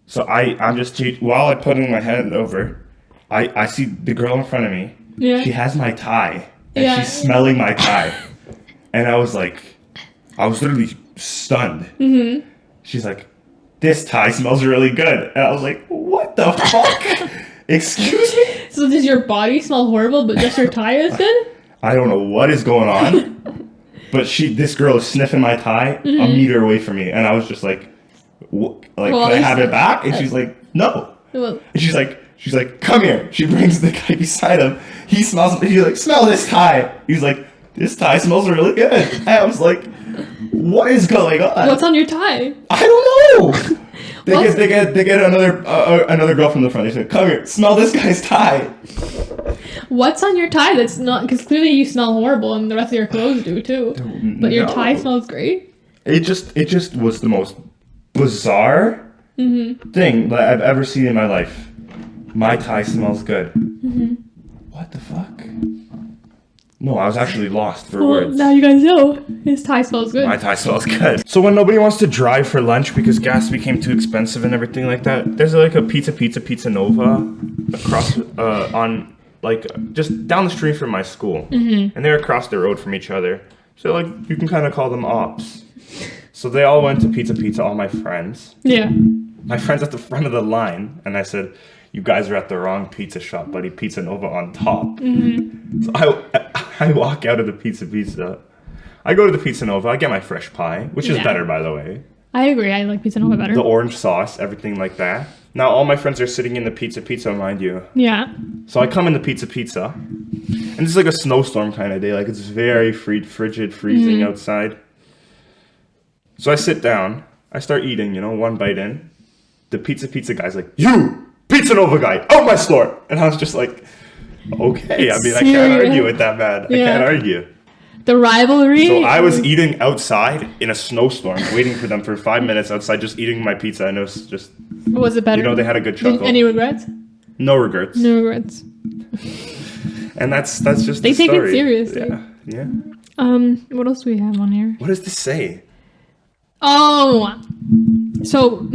So I'm just, while I'm putting my hand over, I see the girl in front of me. Yeah. She has my tie. And she's smelling my tie. And I was literally stunned. She's like, this tie smells really good. And I was like, what the fuck? Excuse me? So does your body smell horrible, but just your tie is good? I don't know what is going on. But this girl is sniffing my tie a meter away from me. And I was just like, can I have it back? And she's like, no. Well, And she's like, come here. She brings the guy beside him. He smells, he's like, smell this tie. He's like, this tie smells really good. And I was like, what is going on? what's on your tie? I don't know. They get another girl from the front. They say, come here, smell this guy's tie. What's on your tie that's not, because clearly you smell horrible and the rest of your clothes do too. But your tie smells great? It just was the most bizarre thing that I've ever seen in my life. My tie smells good. What the fuck? No, I was actually lost for words. Now you guys know his tie smells good. My tie smells good. So when nobody wants to drive for lunch because gas became too expensive and everything like that, there's like a Pizza Nova across on like just down the street from my school, and they're across the road from each other. So like you can kind of call them ops. So they all went to Pizza, all my friends. Yeah. My friends at the front of the line, and I said, you guys are at the wrong pizza shop, buddy. Pizza Nova on top. So I walk out of the Pizza. I go to the Pizza Nova. I get my fresh pie, which is better, by the way. I agree. I like Pizza Nova better. The orange sauce, everything like that. Now all my friends are sitting in the Pizza, mind you. Yeah. So I come in the Pizza, and it's like a snowstorm kind of day. Like it's very frigid, freezing outside. So I sit down. I start eating, you know, one bite in. The Pizza guy's like, you! Pizza Nova guy, out my store! And I was just like, okay. I mean, I can't argue with that, man. I can't argue. The rivalry. So I was eating outside in a snowstorm, waiting for them for 5 minutes outside, just eating my pizza. And it was just... Was it better? You know, they had a good chuckle. Any regrets? No regrets. No regrets. And that's just they the take story. it seriously. Yeah. What else do we have on here? What does this say? Oh! So,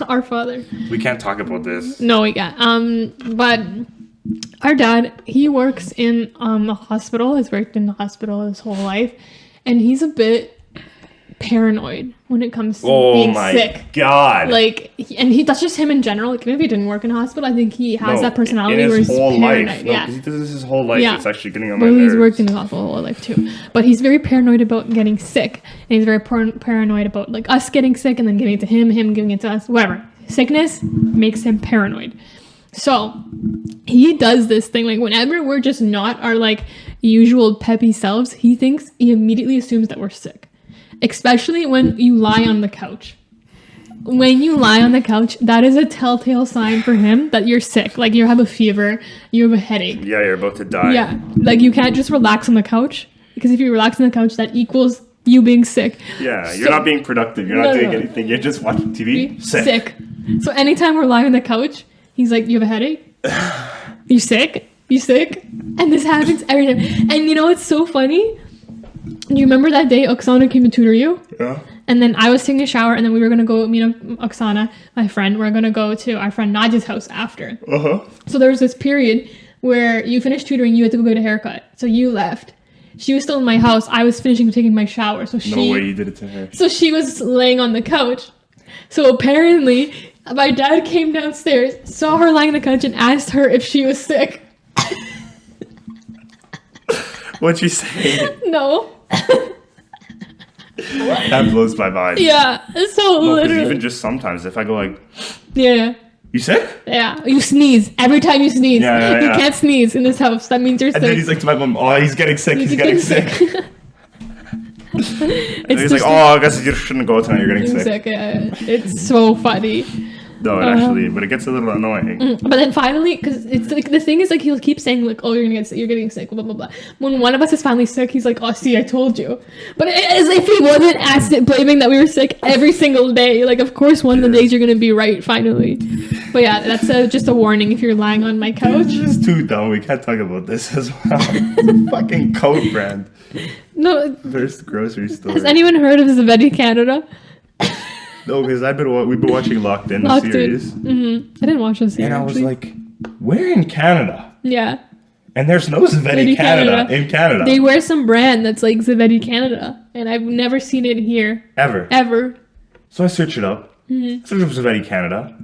our father. We can't talk about this. No, we can't. But our dad, he works in a hospital. He's worked in the hospital his whole life. And he's a bit paranoid when it comes to being sick. Oh my God. Like, that's just him in general. Like, even if he didn't work in a hospital, I think he has that personality in his where he's whole paranoid. life. No, he does this his whole life. Yeah. It's actually getting on my nerves. He's worked in the hospital his whole life too. But he's very paranoid about getting sick. And he's very paranoid about like us getting sick and then giving it to him giving it to us, whatever. Sickness makes him paranoid. So he does this thing, like whenever we're just not our like usual peppy selves, he immediately assumes that we're sick. Especially when you lie on the couch. When you lie on the couch, that is a telltale sign for him that you're sick. Like you have a fever, you have a headache. Yeah, you're about to die. Yeah, like you can't just relax on the couch, because if you relax on the couch, that equals you being sick. Yeah, you're not being productive. You're not doing anything. You're just watching TV. Sick. So anytime we're lying on the couch, he's like, you have a headache? You sick? You sick? And this happens every time. And you know what's so funny? Do you remember that day Oksana came to tutor you? Yeah. And then I was taking a shower, and then we were going to go meet Oksana, my friend. We're going to go to our friend Nadia's house after. Uh-huh. So there was this period where you finished tutoring, you had to go get a haircut. So you left. She was still in my house. I was finishing taking my shower. So No way you did it to her. So she was laying on the couch. So apparently, my dad came downstairs, saw her lying on the couch, and asked her if she was sick. What'd you say? No. That blows my mind. Yeah. So No, literally. even just sometimes, if I go like... Yeah. You sick? Yeah, you sneeze. Every time you sneeze. Yeah. You can't sneeze in this house. That means you're sick. And then he's like to my mom, oh, he's getting sick. He's getting sick. And he's like, oh, I guess you shouldn't go tonight. You're getting sick. Yeah. It's so funny. No, but it gets a little annoying. But then finally, because it's like the thing is like he'll keep saying like, oh, you're gonna get sick, you're getting sick, blah blah blah. When one of us is finally sick, he's like, oh, see, I told you. But as if he wasn't blaming that we were sick every single day. Like, of course, one of the days you're gonna be right finally. But yeah, that's just a warning if you're lying on my couch. This is too dumb. We can't talk about this as well. It's a fucking coat brand. No. First grocery store. Has anyone heard of Zavedi Canada? No, because we've been watching Locked In, the series. Mm-hmm. I didn't watch the series. And I was like, we're in Canada. Yeah. And there's no Zavedi Canada in Canada. They wear some brand that's like Zavedi Canada. And I've never seen it here. Ever. So I searched it up. Mm-hmm. I searched up Zavedi Canada.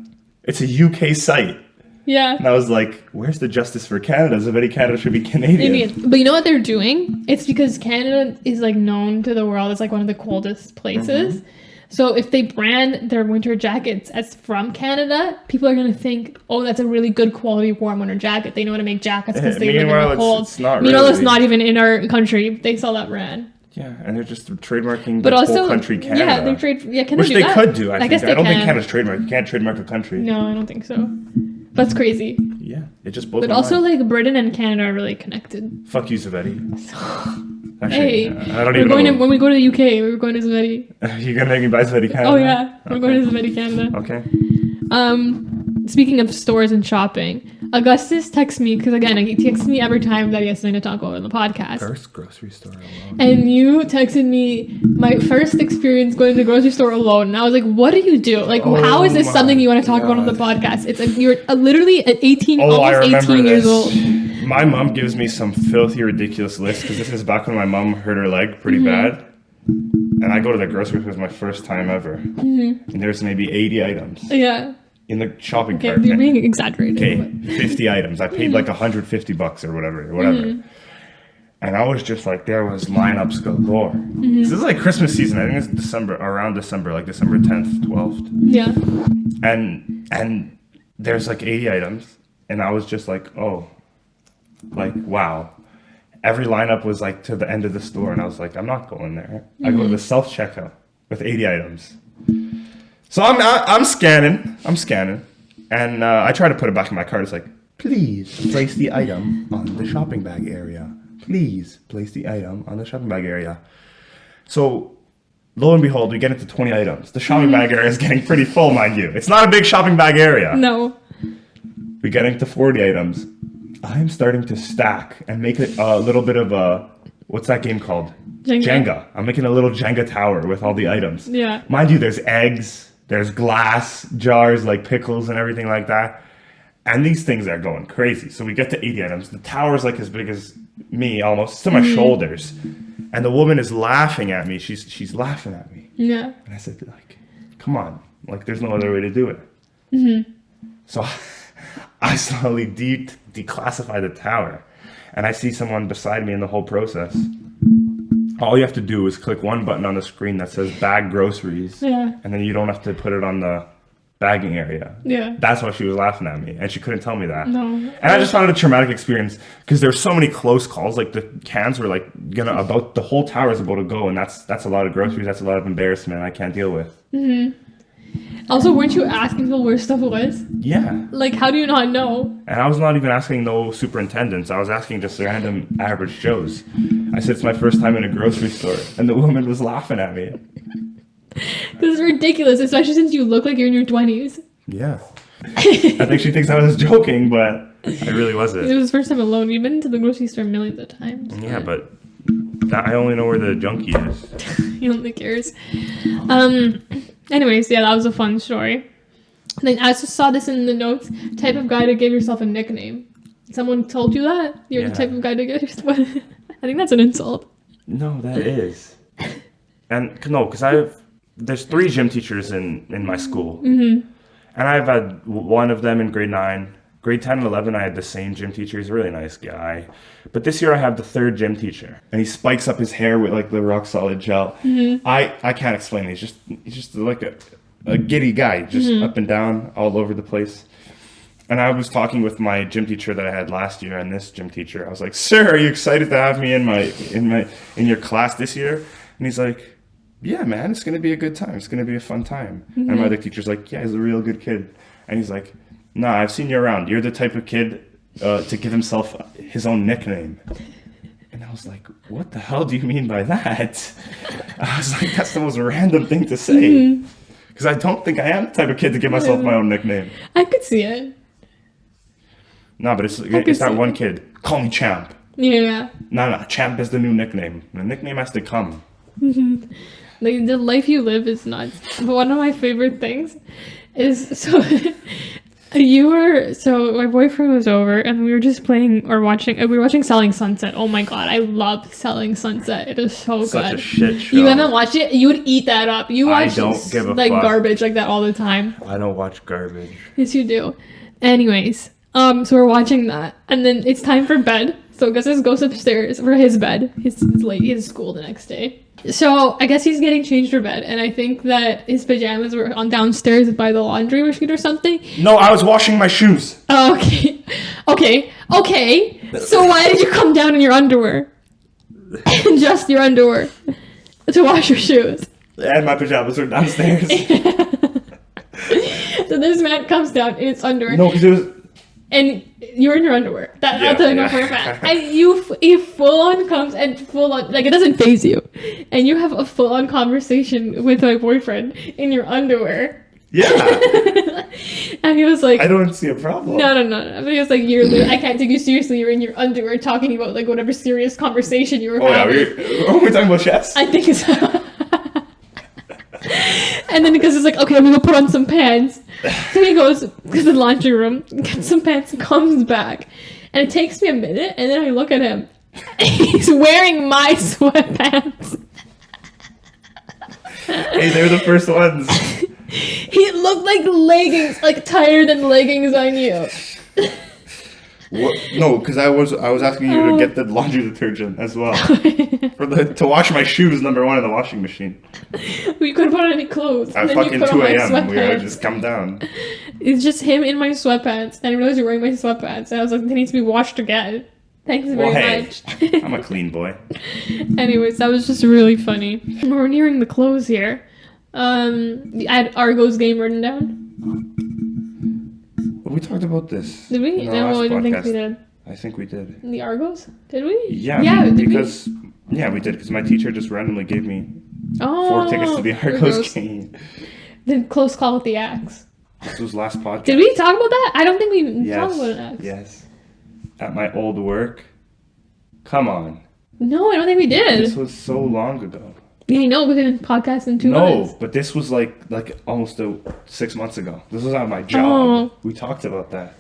It's a UK site. Yeah. And I was like, where's the justice for Canada? Zavedi Canada should be Canadian. But you know what they're doing? It's because Canada is like known to the world as like one of the coldest places. Mm-hmm. So if they brand their winter jackets as from Canada, people are going to think, oh, that's a really good quality warm winter jacket. They know how to make jackets because they live in the cold. Meanwhile, it's not even in our country. They sell that brand. Yeah, and they're just trademarking the whole country Canada. Yeah, they trade. Yeah, can which they do that? Could do, I think. Guess they I don't can. think Canada's trademark. You can't trademark a country. No, I don't think so. That's crazy. Yeah, it just blows But my also, mind. like, Britain and Canada are really connected. Fuck you, Zavedi. Actually, Hey, I don't even know. When we go to the UK, we're going to Zavedi. You're going to make me buy Zavedi Canada? Oh, yeah. We're going to Zavedi Canada. Okay. Speaking of stores and shopping, Augustus texts me, because again, he texts me every time that he has something to talk about in the podcast. First grocery store alone. And you texted me my first experience going to the grocery store alone. And I was like, what do you do? Like, how is this something you want to talk about on the podcast? It's like, you're literally at 18, almost 18 years old. My mom gives me some filthy, ridiculous list, because this is back when my mom hurt her leg pretty bad. And I go to the grocery store for my first time ever. And there's maybe 80 items. Yeah. In the shopping cart. You're being exaggerated. Okay, 50 items. I paid like $150 or whatever. And I was just like, there was lineups galore. This is like Christmas season. I think it's around December, like December 10th, 12th. Yeah. And there's like 80 items. And I was just like, oh, like, wow. Every lineup was like to the end of the store. And I was like, I'm not going there. I go to the self-checkout with 80 items. So I'm scanning, and I try to put it back in my cart. It's like, please place the item on the shopping bag area. Please place the item on the shopping bag area. So, lo and behold, we get into 20 items. The shopping bag area is getting pretty full, mind you. It's not a big shopping bag area. No. We get into 40 items. I'm starting to stack and make it a little bit of a, what's that game called? Jenga. I'm making a little Jenga tower with all the items. Yeah. Mind you, there's eggs. There's glass jars like pickles and everything like that. And these things are going crazy. So we get to 80 items. The tower's like as big as me almost, to my shoulders. And the woman is laughing at me. She's laughing at me. Yeah. And I said, like, come on. Like, there's no other way to do it. So I slowly declassify the tower. And I see someone beside me in the whole process. All you have to do is click one button on the screen that says bag groceries. Yeah. And then you don't have to put it on the bagging area. Yeah. That's why she was laughing at me. And she couldn't tell me that. No. And I just found it a traumatic experience because there were so many close calls. Like the cans were like the whole tower is about to go. And that's a lot of groceries. That's a lot of embarrassment I can't deal with. Also, weren't you asking people where stuff was? Yeah. Like, how do you not know? And I was not even asking no superintendents. I was asking just random average Joes. I said, it's my first time in a grocery store. And the woman was laughing at me. This is ridiculous, especially since you look like you're in your 20s. Yeah. I think she thinks I was joking, but I really wasn't. It was the first time alone. You've been to the grocery store millions of times. Yeah, but I only know where the junkie is. He only cares. Anyways, yeah, that was a fun story. And then I also saw this in the notes. Type of guy to give yourself a nickname. Someone told you that? You're the type of guy to give yourself I think that's an insult. No, that is. And no, because there's 3 gym teachers in my school. And I've had one of them in grade 9. Grade 10 and 11, I had the same gym teacher. He's a really nice guy. But this year I have the 3rd gym teacher. And he spikes up his hair with like the rock solid gel. I can't explain it. He's just like a giddy guy, just up and down, all over the place. And I was talking with my gym teacher that I had last year, and this gym teacher. I was like, "Sir, are you excited to have me in your class this year?" And he's like, "Yeah, man, it's gonna be a good time. It's gonna be a fun time." And my other teacher's like, "Yeah, he's a real good kid." And he's like, "Nah, I've seen you around. You're the type of kid to give himself his own nickname." And I was like, "What the hell do you mean by that?" I was like, "That's the most random thing to say." Because I don't think I am the type of kid to give myself my own nickname. I could see it. No, but it's that one kid. Call me Champ. Yeah. No, Champ is the new nickname. The nickname has to come. Like, the life you live is nuts. But one of my favorite things is, so my boyfriend was over and we were just playing or watching, we were watching Selling Sunset. Oh my god, I love Selling Sunset. It is so Such good. a shit show. You haven't watched it? You would eat that up. You watch I don't give a like fuck. garbage like that all the time. I don't watch garbage. Yes, you do. Anyways, so we're watching that, and then it's time for bed. So Augustus goes upstairs for his bed. He's late. He has school the next day. So I guess he's getting changed for bed, and I think that his pajamas were on downstairs by the laundry machine or something. No, I was washing my shoes. Oh, okay. So why did you come down in your underwear? Just your underwear to wash your shoes. And my pajamas were downstairs. So this man comes down in his underwear. No, because it was... And you're in your underwear. That's Yeah, enough for a fact. And he full on comes and full on, like, it doesn't faze you. And you have a full on conversation with my boyfriend in your underwear. Yeah. And he was like, I don't see a problem. No. But he was like, I can't take you seriously. You're in your underwear talking about, like, whatever serious conversation you were having. Are we talking about chess? I think so. And then because it's like, okay, I'm gonna put on some pants. So he goes to the laundry room, gets some pants, comes back. And it takes me a minute, and then I look at him. He's wearing my sweatpants. Hey, they were the first ones. He looked like leggings, like tighter than leggings I knew. What? No, because I was asking you to get the laundry detergent as well. To wash my shoes, number one, in the washing machine. We couldn't put on any clothes. At fucking 2 a.m. we would just come down. It's just him in my sweatpants. And I realized you're wearing my sweatpants. And I was like, they need to be washed again. Thanks very much. I'm a clean boy. Anyways, that was just really funny. We're nearing the close here. I had Argo's game written down. We talked about this. Did we? No, I don't think we did. I think we did. The Argos? Did we? Yeah, because we did. Because my teacher just randomly gave me 4 tickets to the Argos game. The close call with the axe. This was last podcast. Did we talk about that? I don't think we talked about an axe. Yes. At my old work. Come on. No, I don't think we did. This was so long ago. Yeah, I know, we didn't podcast in 2 months. No, but this was like almost 6 months ago. This was at my job. Oh. We talked about that.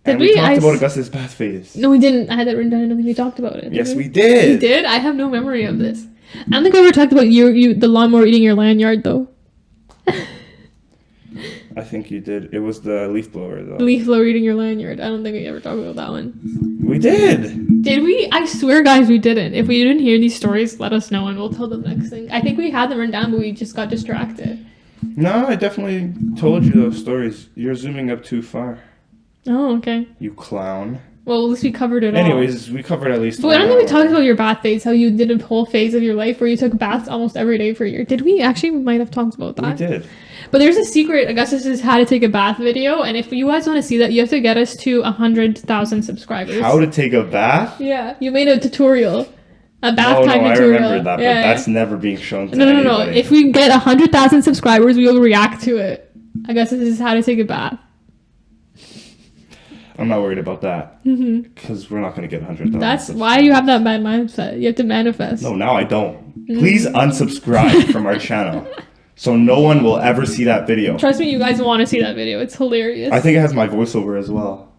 Did we talked about Augustus' bath phase. No, we didn't. I had that written down. I don't think we talked about it. Yes, we did. We did? I have no memory of this. I don't think we ever talked about the lawnmower eating your lanyard, though. I think you did. It was the leaf blower, though. Leaf blower eating your lanyard. I don't think we ever talked about that one. We did. Did we? I swear, guys, we didn't. If we didn't hear these stories, let us know and we'll tell them next thing. I think we had them written down, but we just got distracted. No, I definitely told you those stories. You're zooming up too far. Oh, okay. You clown. Well, at least we covered it all. Anyways, we covered at least. But I don't think we talked about your bath phase, how you did a whole phase of your life where you took baths almost every day for a year. Did we? Actually, we might have talked about that. We did. But there's a secret Augustus has how to take a bath video, and if you guys want to see that, you have to get us to 100,000 subscribers. How to take a bath? Yeah, you made a tutorial. A bath time tutorial. I remember that, but that's never being shown to anybody. No. If we get 100,000 subscribers, we will react to it. Augustus is how to take a bath. I'm not worried about that. Because we're not going to get 100,000. That's why you have that bad mindset. You have to manifest. No, now I don't. Please unsubscribe from our channel. So no one will ever see that video. Trust me, you guys want to see that video. It's hilarious. I think it has my voiceover as well.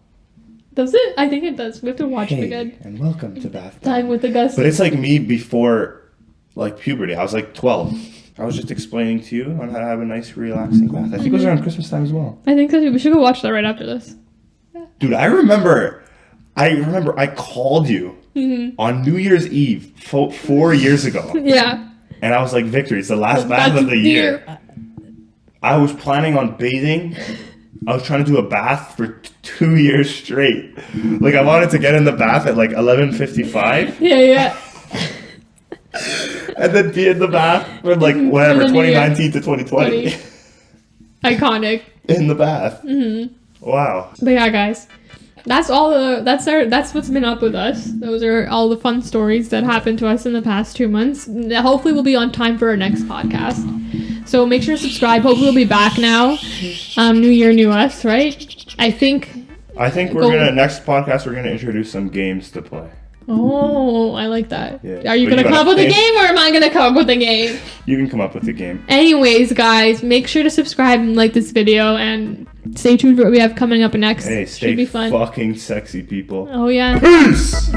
Does it? I think it does. We have to watch it again. And welcome to Bath Time with Augustus. But it's like me before, like, puberty. I was like 12. I was just explaining to you on how to have a nice, relaxing bath. I think it was around Christmas time as well. I think so too. We should go watch that right after this. Dude, I remember I called you on New Year's Eve 4 years ago. Yeah. And I was like, Victory, it's the last bath of the year. I was planning on bathing. I was trying to do a bath for 2 years straight. Like, I wanted to get in the bath at like 11:55. Yeah. And then be in the bath for like whatever, 2019 to 2020. Iconic. In the bath. Wow. But yeah, guys, that's what's been up with us. Those are all the fun stories that happened to us in the past 2 months. Hopefully we'll be on time for our next podcast. So make sure to subscribe. Hopefully we'll be back now. New year, new us, right? I think next podcast we're gonna introduce some games to play. Oh, I like that. Yeah. Are you going to come up with a game, or am I going to come up with a game? You can come up with a game. Anyways, guys, make sure to subscribe and like this video, and stay tuned for what we have coming up next. Hey, stay Should be fun. fucking sexy, people. Oh, yeah. Peace!